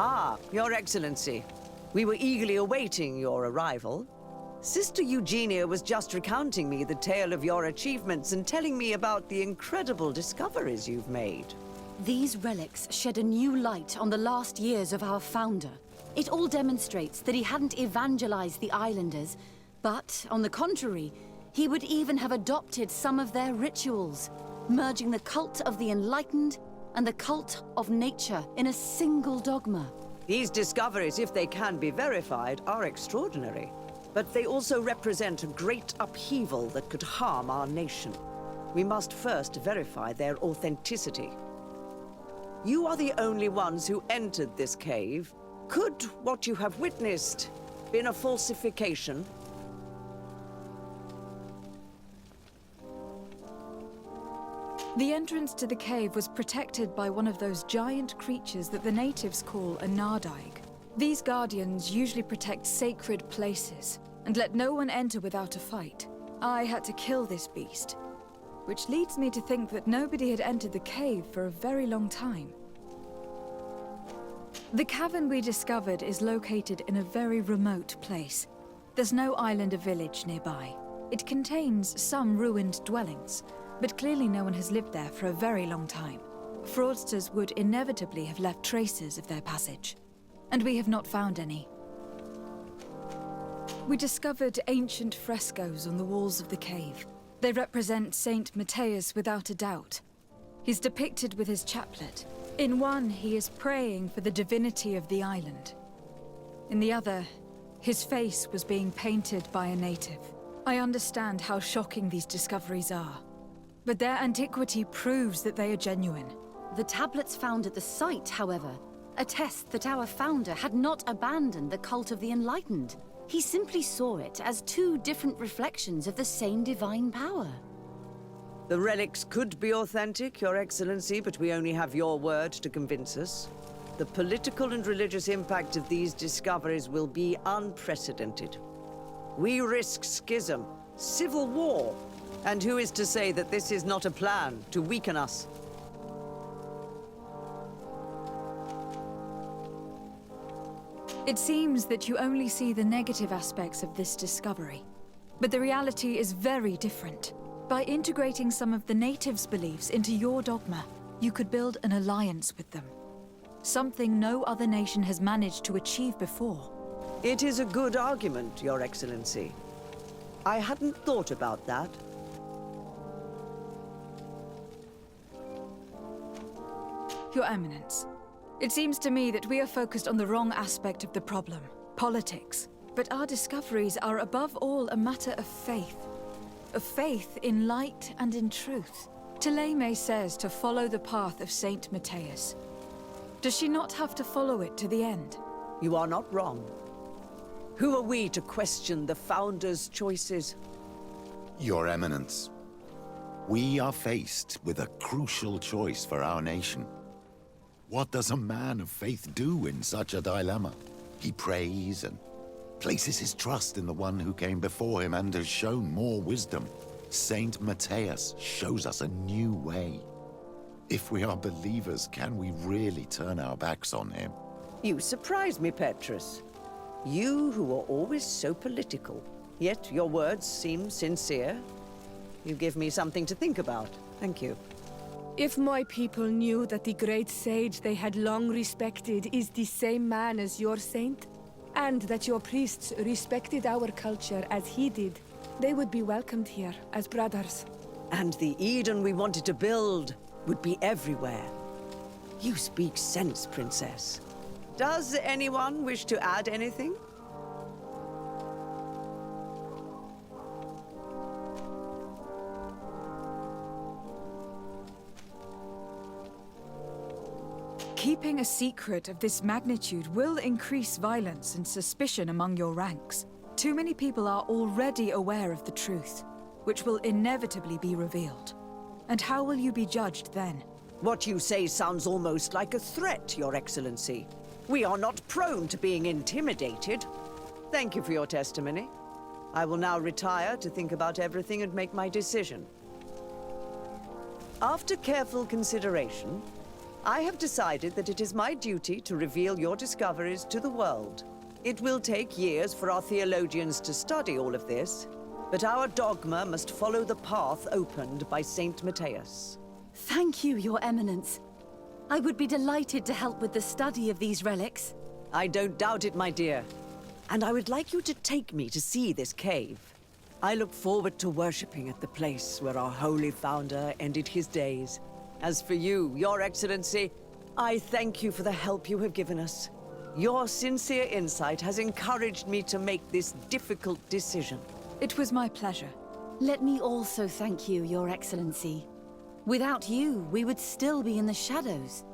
Ah, Your Excellency. We were eagerly awaiting your arrival. Sister Eugenia was just recounting me the tale of your achievements and telling me about the incredible discoveries you've made. These relics shed a new light on the last years of our founder. It all demonstrates that he hadn't evangelized the islanders, but, on the contrary, he would even have adopted some of their rituals, merging the cult of the enlightened and the cult of nature in a single dogma. These discoveries, if they can be verified, are extraordinary. But they also represent a great upheaval that could harm our nation. We must first verify their authenticity. You are the only ones who entered this cave. Could what you have witnessed been a falsification? The entrance to the cave was protected by one of those giant creatures that the natives call a nardaig. These guardians usually protect sacred places and let no one enter without a fight. I had to kill this beast, which leads me to think that nobody had entered the cave for a very long time. The cavern we discovered is located in a very remote place. There's no island or village nearby. It contains some ruined dwellings, but clearly no one has lived there for a very long time. Fraudsters would inevitably have left traces of their passage, and we have not found any. We discovered ancient frescoes on the walls of the cave. They represent Saint Matthias without a doubt. He's depicted with his chaplet. In one, he is praying for the divinity of the island. In the other, his face was being painted by a native. I understand how shocking these discoveries are, but their antiquity proves that they are genuine. The tablets found at the site, however, attest that our founder had not abandoned the cult of the enlightened. He simply saw it as two different reflections of the same divine power. The relics could be authentic, Your Excellency, but we only have your word to convince us. The political and religious impact of these discoveries will be unprecedented. We risk schism, civil war, and who is to say that this is not a plan to weaken us? It seems that you only see the negative aspects of this discovery, but the reality is very different. By integrating some of the natives' beliefs into your dogma, you could build an alliance with them. Something no other nation has managed to achieve before. It is a good argument, Your Excellency. I hadn't thought about that. Your Eminence, it seems to me that we are focused on the wrong aspect of the problem, politics. But our discoveries are above all a matter of faith. Of faith in light and in truth. Teleme says to follow the path of Saint Matthias. Does she not have to follow it to the end? You are not wrong. Who are we to question the Founder's choices? Your Eminence, we are faced with a crucial choice for our nation. What does a man of faith do in such a dilemma? He prays and places his trust in the one who came before him and has shown more wisdom. Saint Matthias shows us a new way. If we are believers, can we really turn our backs on him? You surprise me, Petrus. You who are always so political, yet your words seem sincere. You give me something to think about. Thank you. If my people knew that the great sage they had long respected is the same man as your saint, and that your priests respected our culture as he did, they would be welcomed here as brothers. And the Eden we wanted to build would be everywhere. You speak sense, Princess. Does anyone wish to add anything? Keeping a secret of this magnitude will increase violence and suspicion among your ranks. Too many people are already aware of the truth, which will inevitably be revealed. And how will you be judged then? What you say sounds almost like a threat, Your Excellency. We are not prone to being intimidated. Thank you for your testimony. I will now retire to think about everything and make my decision. After careful consideration, I have decided that it is my duty to reveal your discoveries to the world. It will take years for our theologians to study all of this, but our dogma must follow the path opened by Saint Matthias. Thank you, Your Eminence. I would be delighted to help with the study of these relics. I don't doubt it, my dear. And I would like you to take me to see this cave. I look forward to worshipping at the place where our holy founder ended his days. As for you, Your Excellency, I thank you for the help you have given us. Your sincere insight has encouraged me to make this difficult decision. It was my pleasure. Let me also thank you, Your Excellency. Without you, we would still be in the shadows.